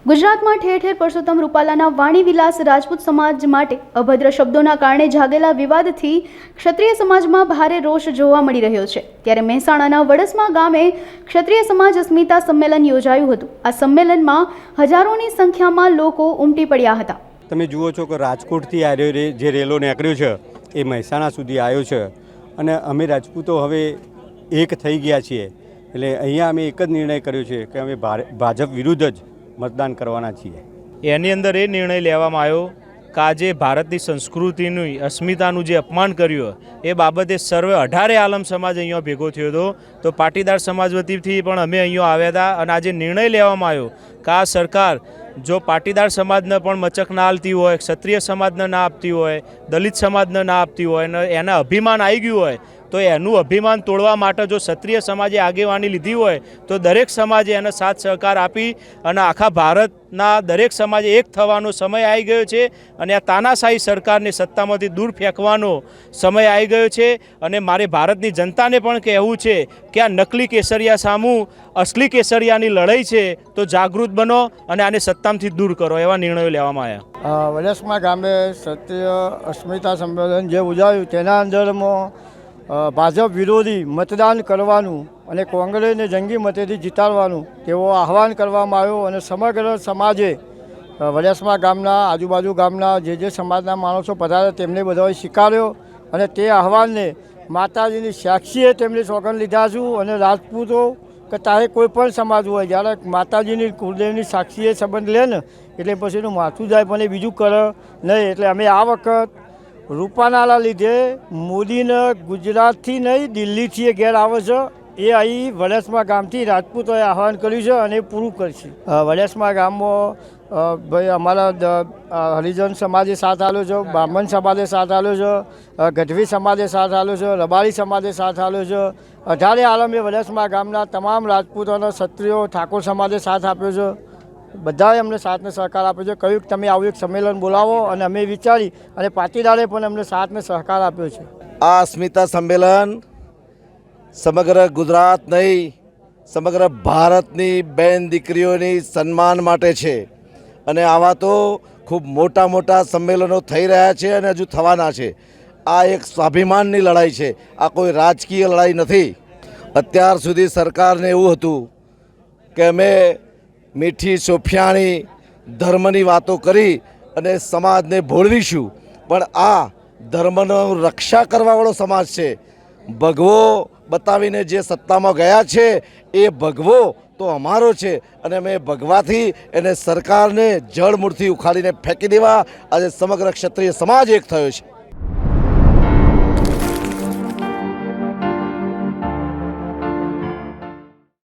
ગુજરાતમાં ઠેર ઠેર પરસોત્તમ રૂપાલાના વાણી વિલાસ રાજપૂત સમાજ માટે અભદ્ર શબ્દોના કારણે જાગેલા વિવાદથી ક્ષત્રિય સમાજમાં ભારે રોષ જોવા મળી રહ્યો છે। ત્યારે મહેસાણાના વડસમા ગામે ક્ષત્રિય સમાજ અસ્મિતા સંમેલન યોજાયું હતું। આ સંમેલનમાં હજારોની સંખ્યામાં લોકો ઉમટી પડ્યા હતા। તમે જુઓ છો કે રાજકોટથી જે રેલો નીકળ્યો છે એ મહેસાણા સુધી આવ્યો છે અને અમે રાજપૂતો હવે એક થઈ ગયા છીએ। એટલે અહીંયા અમે એક જ નિર્ણય કર્યો છે કે અમે ભાજપ વિરુદ્ધ જ મતદાન કરવાના છીએ। એની અંદર એ નિર્ણય લેવામાં આવ્યો કે આજે ભારતની સંસ્કૃતિનું અસ્મિતાનું જે અપમાન કર્યું એ બાબતે સર્વે 18 આલમ સમાજ અહીંયા ભેગો થયો હતો। તો પાટીદાર સમાજ વતીથી પણ અમે અહીંયા આવ્યા હતા અને આજે નિર્ણય લેવામાં આવ્યો કે આ સરકાર જો પાટીદાર સમાજને પણ મચક ના આપતી હોય, ક્ષત્રિય સમાજને ના આપતી હોય, દલિત સમાજને ના આપતી હોય અને એના અભિમાન આવી ગયું હોય તો એનું અભિમાન તોડવા માટે જો ક્ષત્રિય સમાજે આગેવાની લીધી હોય તો દરેક સમાજે એને સાથ સહકાર આપી અને આખા ભારતના દરેક સમાજે એક થવાનો સમય આવી ગયો છે અને આ તાનાશાહી સરકારને સત્તામાંથી દૂર ફેંકવાનો સમય આવી ગયો છે। અને મારે ભારતની જનતાને પણ કહેવું છે કે આ નકલી કેસરિયા સામું અસલી કેસરિયાની લડાઈ છે તો જાગૃત બનો અને આને સત્તામાંથી દૂર કરો એવા નિર્ણયો લેવામાં આવ્યા। વડસમા ગામે ક્ષત્રિય અસ્મિતા સંમેલન જે ઉજવ્યું તેના અંદરમાં ભાજપ વિરોધી મતદાન કરવાનું અને કોંગ્રેસને જંગી મતેથી જીતાડવાનું તેવો આહવાન કરવામાં આવ્યો અને સમગ્ર સમાજે વડસમા ગામના આજુબાજુ ગામના જે સમાજના માણસો પધાર્યા તેમને બધાએ સ્વીકાર્યો અને તે આહવાનને માતાજીની સાક્ષીએ તેમણે સોગંદ લીધા છું અને રાજપૂતો કે તારે કોઈ પણ સમાજ હોય જ્યારે માતાજીની કુળદેવની સાક્ષીએ સંબંધ લે ને એટલે પછી એનું માથું જાય પણ એ બીજું કરે નહીં। એટલે અમે આ વખત રૂપાલાના લીધે મોદીને ગુજરાતથી નહીં દિલ્હીથી ઘેર આવે છે એ અહીં વડસમા ગામથી રાજપૂતોએ આહવાન કર્યું છે અને પૂરું કરશે। વડસમા ગામમાં ભાઈ અમારા હરિજન સમાજે સાથ આપ્યો છે, બ્રાહ્મણ સમાજે સાથ આપ્યો છે, ગઢવી સમાજે સાથ આપ્યો છે, રબારી સમાજે સાથ આપ્યો છે। 18 આલમે વડસમા ગામના તમામ રાજપૂતોના ક્ષત્રિયો ઠાકોર સમાજે સાથ આપ્યો છે। બધાએ અમને સાથને સહકાર આપ્યો છે। કહ્યું કે તમે આવું એક સંમેલન બોલાવો અને અમે વિચારી અને પાટીદારે પણ અમને સાથને સહકાર આપ્યો છે। આ અસ્મિતા સંમેલન સમગ્ર ગુજરાત નહીં સમગ્ર ભારતની બેન દીકરીઓની સન્માન માટે છે અને આવા તો ખૂબ મોટા મોટા સંમેલનો થઈ રહ્યા છે અને હજુ થવાના છે। આ એક સ્વાભિમાનની લડાઈ છે, આ કોઈ રાજકીય લડાઈ નથી। અત્યાર સુધી સરકારને એવું હતું કે અમે મીઠી સોફિયાણી ધર્મની વાતો કરી અને સમાજને ભોળવીશું, પણ આ ધર્મનો રક્ષા કરવાવાળો સમાજ છે। ભગવો બતાવીને જે સત્તામાં ગયા છે એ ભગવો તો અમારો છે અને અમે ભગવાથી એને સરકારને જળમૂળથી ઉખાડીને ફેંકી દેવા આજે સમગ્ર ક્ષત્રિય સમાજ એક થયો છે।